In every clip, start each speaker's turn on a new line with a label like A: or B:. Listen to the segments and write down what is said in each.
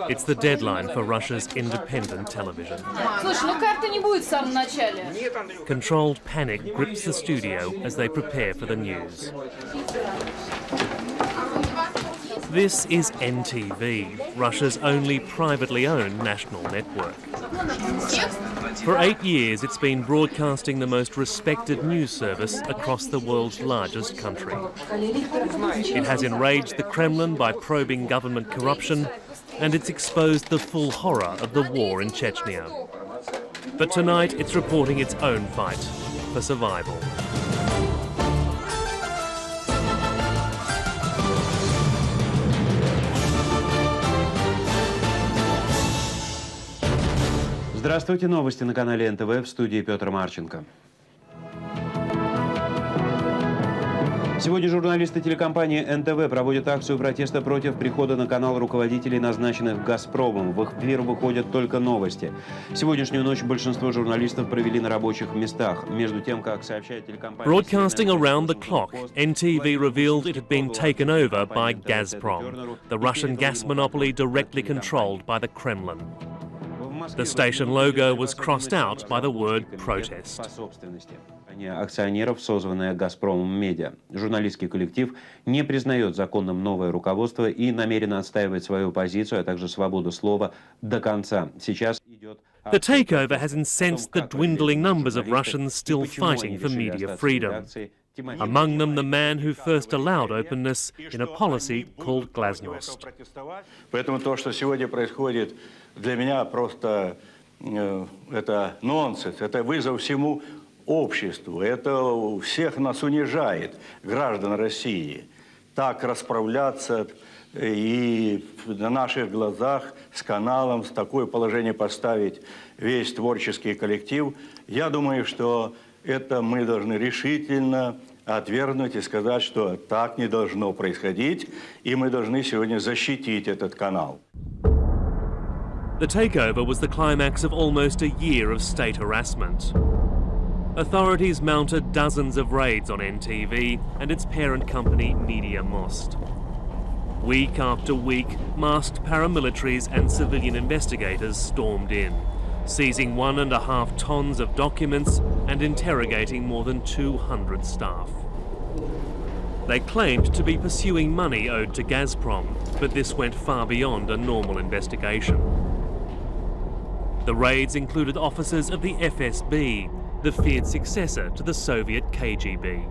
A: It's the deadline for Russia's independent television.
B: Слушай, ну карты не будет в самом начале.
A: Controlled panic grips the studio as they prepare for the news. This is NTV, Russia's only privately owned national network. For 8 years, it's been broadcasting the most respected news service across the world's largest country. It has enraged the Kremlin by probing government corruption, and it's exposed the full horror of the war in Chechnya. But tonight, it's reporting its own fight for survival.
C: Здравствуйте, новости на канале НТВ, в студии Петр Марченко. Сегодня журналисты телекомпании НТВ проводят акцию протеста против прихода на канал руководителей, назначенных «Газпромом». В эфир выходят только новости. Сегодняшнюю ночь большинство журналистов провели на рабочих местах. Между тем, как сообщает телекомпания...
A: Broadcasting around the clock, NTV revealed it had been taken over by Gazprom, the Russian gas monopoly directly controlled by the Kremlin. The station logo was crossed out by the word protest.
C: Акционеров, созванное «Газпромом» медиа. Журналистский коллектив не признает законным новое руководство и намеренно отстаивает свою позицию, а также свободу слова до конца. Сейчас идет...
A: The takeover has incensed the dwindling numbers of Russians still fighting for media freedom. Among them, the man who first allowed openness in a policy called glasnost.
D: Поэтому то, что сегодня происходит, для меня просто это нонсенс, это вызов всему обществу, это всех нас унижает, граждан России. Так расправляться и на наших глазах с каналом, с такое положение поставить весь творческий коллектив, я думаю, что это мы должны решительно отвергнуть и сказать, что так не должно происходить, и мы должны сегодня защитить этот канал.
A: The takeover was the climax of almost a year of state harassment. Authorities mounted dozens of raids on NTV and its parent company Media Most. Week after week, masked paramilitaries and civilian investigators stormed in, seizing 1.5 tons of documents and interrogating more than 200 staff. They claimed to be pursuing money owed to Gazprom, but this went far beyond a normal investigation. The raids included officers of the FSB, the feared successor to the Soviet KGB.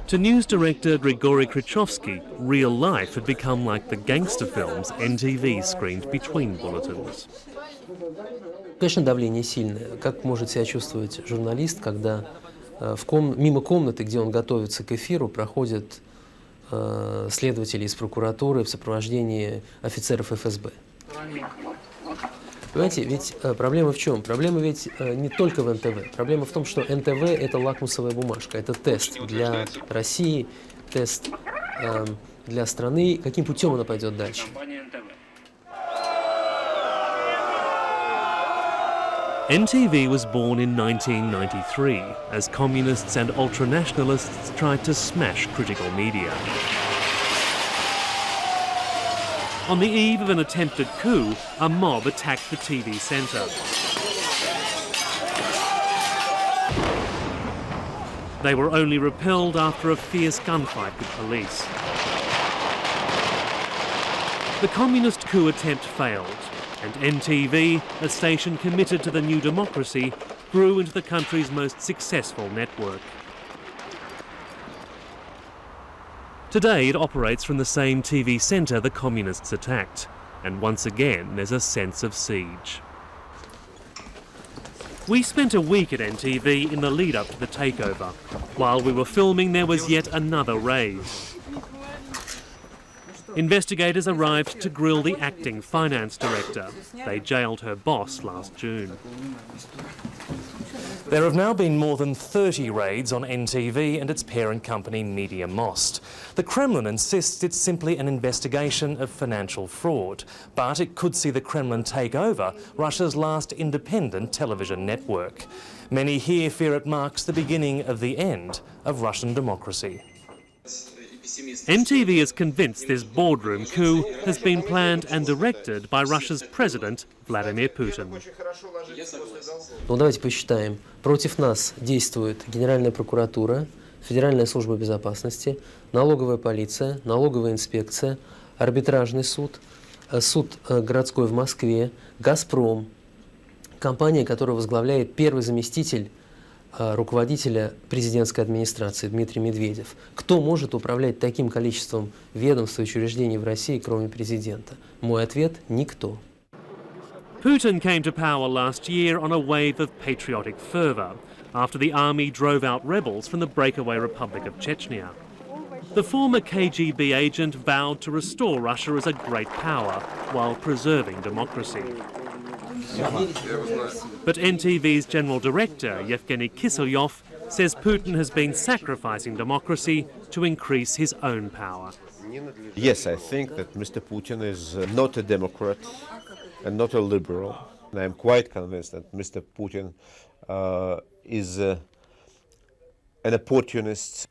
A: To news director Grigory Krychovsky, real life had become like the gangster films NTV screened between bulletins.
E: Конечно, давление сильное. Как может себя чувствовать журналист, когда мимо комнаты, где он готовится к эфиру, проходят следователи из прокуратуры в сопровождении офицеров ФСБ? Понимаете, ведь проблема в чем? Проблема ведь не только в НТВ. Проблема в том, что НТВ – это лакмусовая бумажка, это тест для России, тест для страны, каким путем она пойдет дальше.
A: NTV was born in 1993 as communists and ultranationalists tried to smash critical media. On the eve of an attempted coup, a mob attacked the TV centre. They were only repelled after a fierce gunfight with police. The communist coup attempt failed, and NTV, a station committed to the new democracy, grew into the country's most successful network. Today it operates from the same TV centre the communists attacked, and once again there's a sense of siege. We spent a week at NTV in the lead-up to the takeover. While we were filming, there was yet another raid. Investigators arrived to grill the acting finance director. They jailed her boss last June. There have now been more than 30 raids on NTV and its parent company Media Most. The Kremlin insists it's simply an investigation of financial fraud, but it could see the Kremlin take over Russia's last independent television network. Many here fear it marks the beginning of the end of Russian democracy. NTV is convinced this boardroom coup has been planned and directed by Russia's president, Vladimir Putin.
E: Ну, давайте посчитаем. Против нас действует Генеральная прокуратура, Федеральная служба безопасности, налоговая полиция, налоговая инспекция, арбитражный суд, суд городской в Москве, «Газпром», компания, которую возглавляет первый заместитель руководителя президентской администрации Дмитрий Медведев. Кто может управлять таким количеством ведомств и учреждений в России, кроме президента? Мой ответ – никто.
A: Putin came to power last year on a wave of patriotic fervour after the army drove out rebels from the breakaway Republic of Chechnya. The former KGB agent vowed to restore Russia as a great power while preserving democracy. But NTV's general director, Yevgeny Kiselyov, says Putin has been sacrificing democracy to increase his own power.
F: Yes, I think that Mr. Putin is not a Democrat and not a liberal. And I'm quite convinced that Mr. Putin is an opportunist.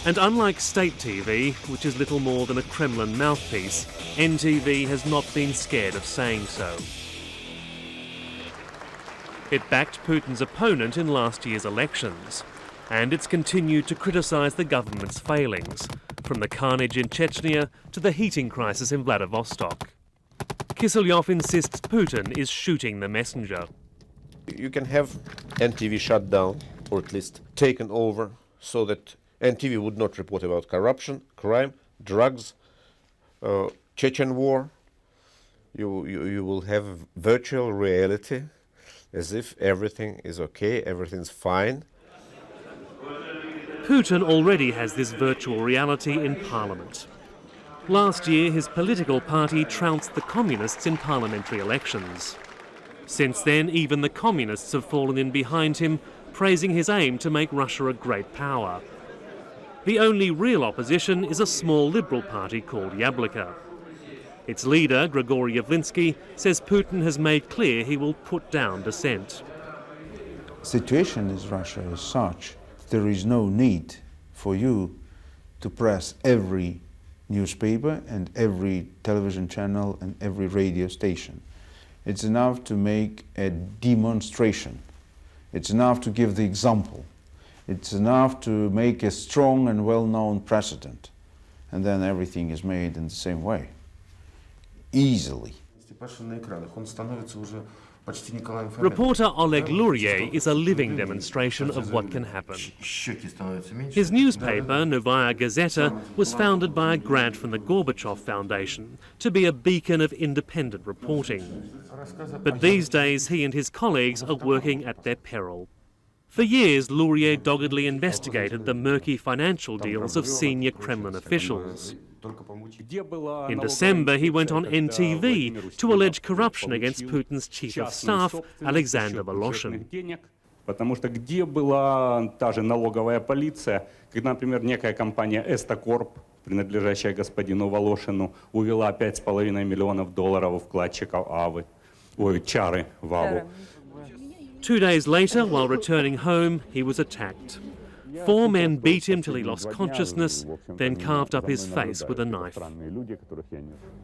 A: And unlike state TV, which is little more than a Kremlin mouthpiece, NTV has not been scared of saying so. It backed Putin's opponent in last year's elections, and it's continued to criticise the government's failings, from the carnage in Chechnya to the heating crisis in Vladivostok. Kiselyov insists Putin is shooting the messenger.
F: You can have NTV shut down, or at least taken over, so that NTV would not report about corruption, crime, drugs, Chechen war. You will have virtual reality, as if everything is okay, everything's fine.
A: Putin already has this virtual reality in Parliament. Last year, his political party trounced the communists in parliamentary elections. Since then, even the communists have fallen in behind him, praising his aim to make Russia a great power. The only real opposition is a small liberal party called Yabloko. Its leader, Grigory Yavlinsky, says Putin has made clear he will put down dissent.
G: The situation in Russia is such there is no need for you to press every newspaper and every television channel and every radio station. It's enough to make a demonstration. It's enough to give the example. It's enough to make a strong and well-known precedent. And then everything is made in the same way. Easily.
A: Reporter Oleg Luria is a living demonstration of what can happen. His newspaper, Novaya Gazeta, was founded by a grant from the Gorbachev Foundation to be a beacon of independent reporting. But these days he and his colleagues are working at their peril. For years, Luria doggedly investigated the murky financial deals of senior Kremlin officials. In December, he went on NTV to allege corruption against Putin's chief of staff, Alexander Voloshin.
H: Потому что где была та же налоговая полиция, когда, например, некая компания «Эстакорп», принадлежащая господину Волошину, увела $5,5 миллионов у вкладчиков Чары в Аву.
A: 2 days later, while returning home, he was attacked. 4 men beat him till he lost consciousness, then carved up his face with a knife.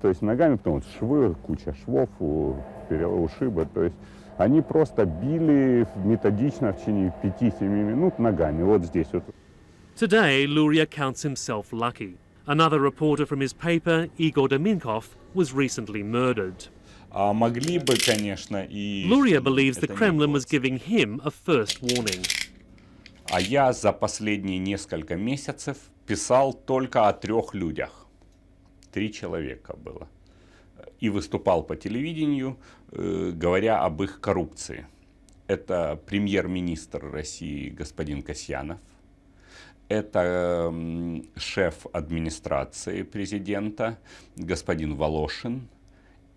H: То есть ногами, потом швы, куча швов, ушибы, то есть они просто били методично в течение 5-7 минут ногами, вот здесь вот.
A: Today, Luria counts himself lucky. Another reporter from his paper, Igor Dominkov, was recently murdered. Luria believes the Kremlin was giving him a first warning.
H: А я за последние несколько месяцев писал только о 3 людях. 3 человека было. И выступал по телевидению, говоря об их коррупции. Это премьер-министр России господин Касьянов. Это шеф администрации президента господин Волошин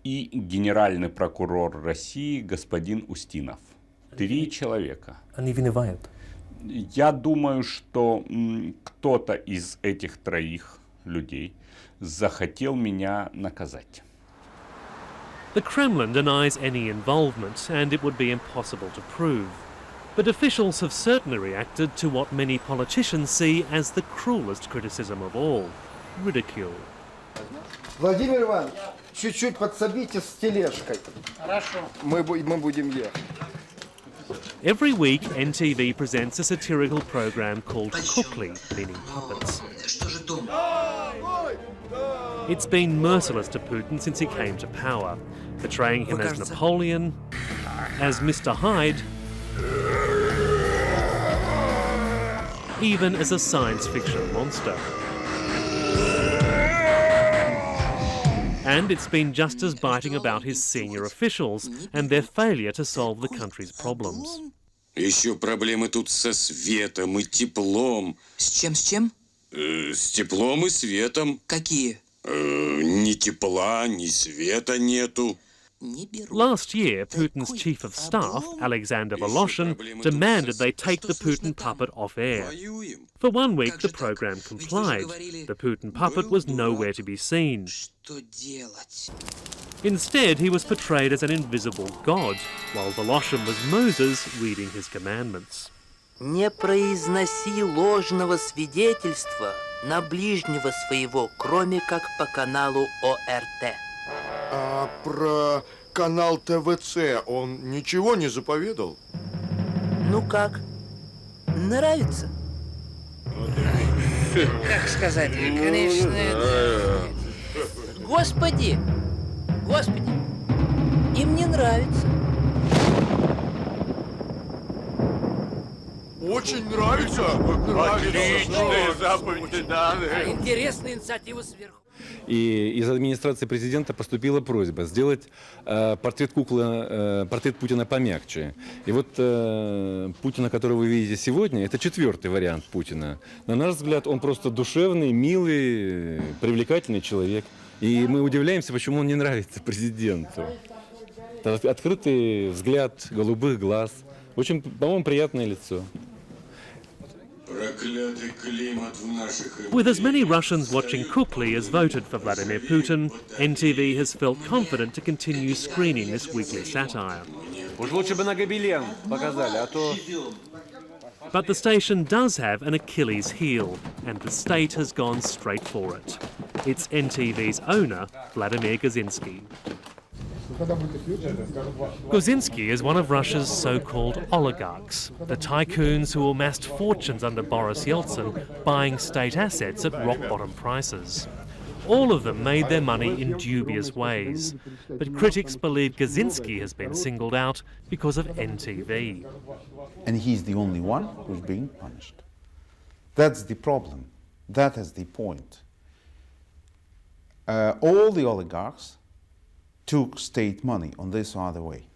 H: и генеральный прокурор России господин Устинов. 3 человека.
E: Они виноваты.
H: Я думаю, что кто-то из этих 3 людей захотел меня наказать.
A: The Kremlin denies any involvement, and it would be impossible to prove. But officials have certainly reacted to what many politicians see as the cruelest criticism of all, ridicule.
I: Владимир Иванович, чуть-чуть подсобите с тележкой. Хорошо. Мы будем ехать.
A: Every week, NTV presents a satirical program called Kukli, meaning puppets. It's been merciless to Putin since he came to power, portraying him as Napoleon, as Mr. Hyde, even as a science fiction monster. And it's been just as biting about his senior officials and their failure to solve the country's problems.
J: Еще проблемы тут со светом и теплом.
K: С чем?
J: С теплом и светом.
K: Какие?
J: Ни тепла, ни света нету.
A: Last year, Putin's chief of staff, Alexander Voloshin, demanded they take the Putin puppet off air. For 1 week, the program complied. The Putin puppet was nowhere to be seen. Instead, he was portrayed as an invisible god, while Voloshin was Moses reading his commandments.
K: Не произноси ложного свидетельства на ближнего своего, кроме как по каналу ОРТ.
L: А про канал ТВЦ он ничего не заповедал?
K: Ну как? Нравится? Как сказать? Конечно, Господи! Им не нравится.
L: Очень нравится.
D: Отличные заповеди, да.
K: Интересная инициатива сверху.
M: И из администрации президента поступила просьба сделать портрет Путина помягче. И вот Путина, которого вы видите сегодня, это 4-й вариант Путина. На наш взгляд, он просто душевный, милый, привлекательный человек. И мы удивляемся, почему он не нравится президенту. Открытый взгляд, голубых глаз. Очень, по-моему, приятное лицо.
A: With as many Russians watching Kukli as voted for Vladimir Putin, NTV has felt confident to continue screening this weekly satire.
C: Уж лучше бы на гобелен показали, а то...
A: But the station does have an Achilles heel, and the state has gone straight for it. It's NTV's owner, Vladimir Gazinsky. Gazinsky is one of Russia's so-called oligarchs, the tycoons who amassed fortunes under Boris Yeltsin buying state assets at rock-bottom prices. All of them made their money in dubious ways, but critics believe Gazinsky has been singled out because of NTV.
G: And he's the only one who's being punished. That's the problem. That is the point. All the oligarchs took state money on this or other way.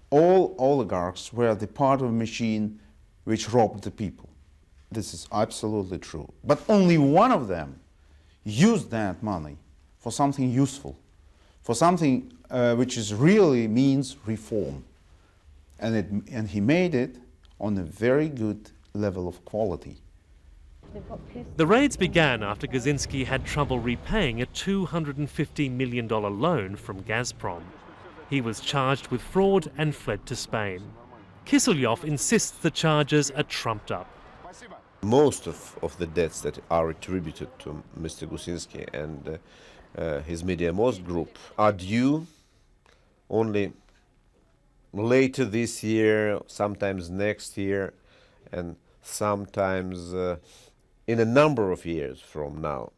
G: All oligarchs were the part of a machine which robbed the people. This is absolutely true. But only one of them used that money for something useful, for something which is really means reform. And he made it on a very good level of quality.
A: The raids began after Gazinsky had trouble repaying a $250 million loan from Gazprom. He was charged with fraud and fled to Spain. Kiselyov insists the charges are trumped up.
F: Most of the debts that are attributed to Mr. Gazinsky and his Media Most group are due only later this year, sometimes next year, and sometimes in a number of years from now.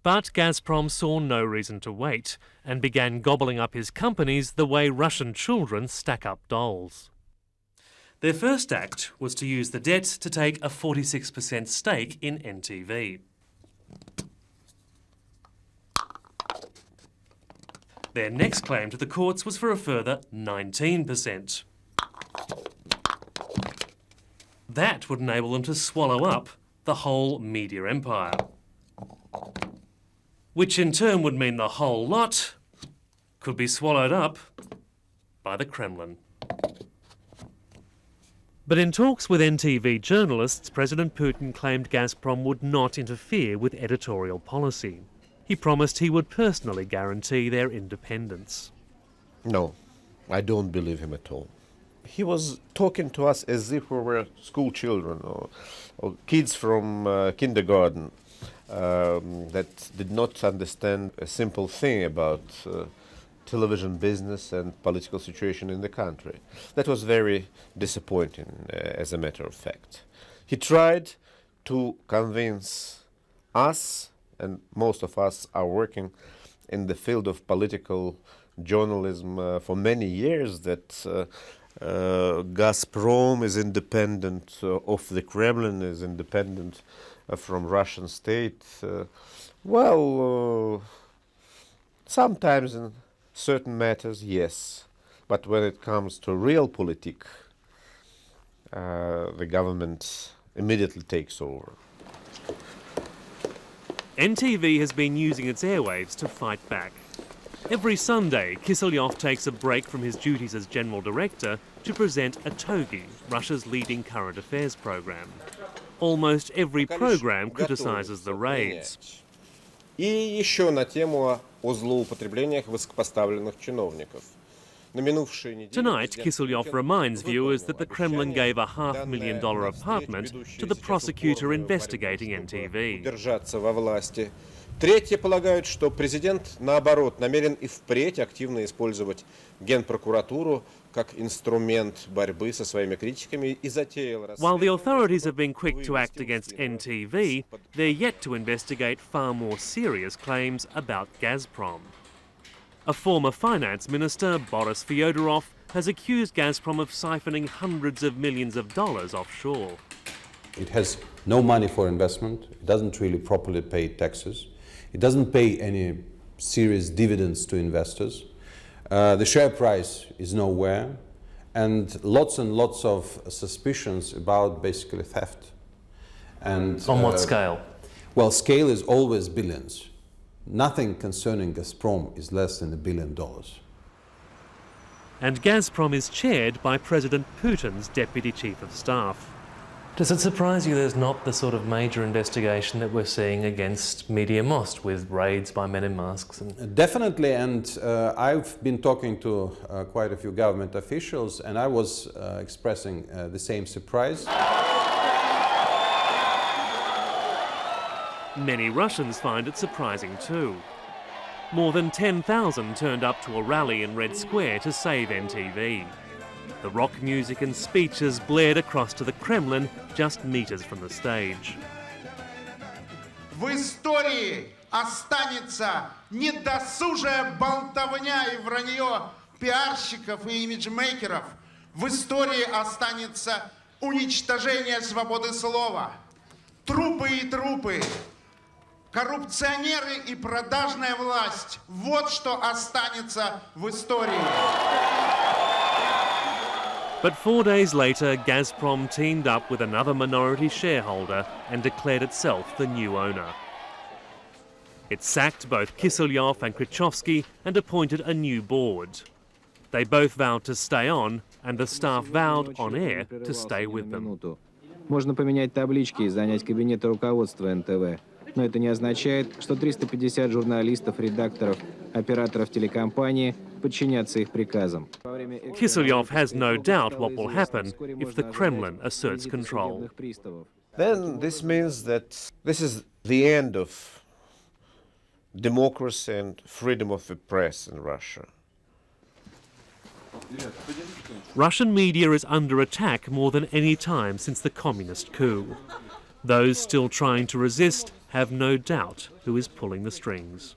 A: But Gazprom saw no reason to wait and began gobbling up his companies the way Russian children stack up dolls. Their first act was to use the debt to take a 46% stake in NTV. Their next claim to the courts was for a further 19%. That would enable them to swallow up the whole media empire, which in turn would mean the whole lot could be swallowed up by the Kremlin. But in talks with NTV journalists, President Putin claimed Gazprom would not interfere with editorial policy. He promised he would personally guarantee their independence.
F: No, I don't believe him at all. He was talking to us as if we were school children or kids from kindergarten that did not understand a simple thing about television business and political situation in the country. That was very disappointing, as a matter of fact. He tried to convince us, and most of us are working in the field of political journalism for many years, that Gazprom is independent of the Kremlin, is independent from Russian state. Sometimes in certain matters, yes. But when it comes to realpolitik, the government immediately takes over.
A: NTV has been using its airwaves to fight back. Every Sunday, Kiselyov takes a break from his duties as general director to present Itogi, Russia's leading current affairs program. Almost every program criticizes the raids.
F: И еще на тему о злоупотреблениях высокопоставленных чиновников.
A: Tonight, Kiselyov reminds viewers that the Kremlin gave a $500,000 apartment to the prosecutor investigating NTV.
F: Третьи полагают, что президент, наоборот, намерен и впредь активно использовать Генпрокуратуру как инструмент борьбы со своими критиками и затеял...
A: While the authorities have been quick to act against NTV, they're yet to investigate far more serious claims about Gazprom. A former finance minister, Boris Fyodorov, has accused Gazprom of siphoning hundreds of millions of dollars offshore.
N: It has no money for investment, it doesn't really properly pay taxes, it doesn't pay any serious dividends to investors, the share price is nowhere, and lots of suspicions about basically theft. And
A: on what scale?
N: Well, scale is always billions. Nothing concerning Gazprom is less than $1 billion.
A: And Gazprom is chaired by President Putin's deputy chief of staff. Does it surprise you there's not the sort of major investigation that we're seeing against Media Most with raids by men in masks?
N: Definitely, and I've been talking to quite a few government officials, and I was expressing the same surprise.
A: Many Russians find it surprising too. More than 10,000 turned up to a rally in Red Square to save NTV. The rock music and speeches blared across to the Kremlin just meters from the stage.
O: В истории останется недосужая болтовня и вранье пиарщиков и имиджмейкеров. В истории останется уничтожение свободы слова. Трупы и трупы. Коррупционеры и продажная власть. Вот что останется в истории.
A: But 4 days later, Gazprom teamed up with another minority shareholder and declared itself the new owner. It sacked both Kiselyov and Krychovsky and appointed a new board. They both vowed to stay on, and the staff vowed on air to stay with them.
P: Можно поменять таблички и занять кабинеты руководства НТВ. Но это не означает, что 350 журналистов, редакторов, операторов телекомпании подчинятся их приказам.
A: Kiselyov has no doubt what will happen if the Kremlin asserts control.
F: Then this means that this is the end of democracy and freedom of the press in Russia.
A: Russian media is under attack more than any time since the communist coup. Those still trying to resist have no doubt who is pulling the strings.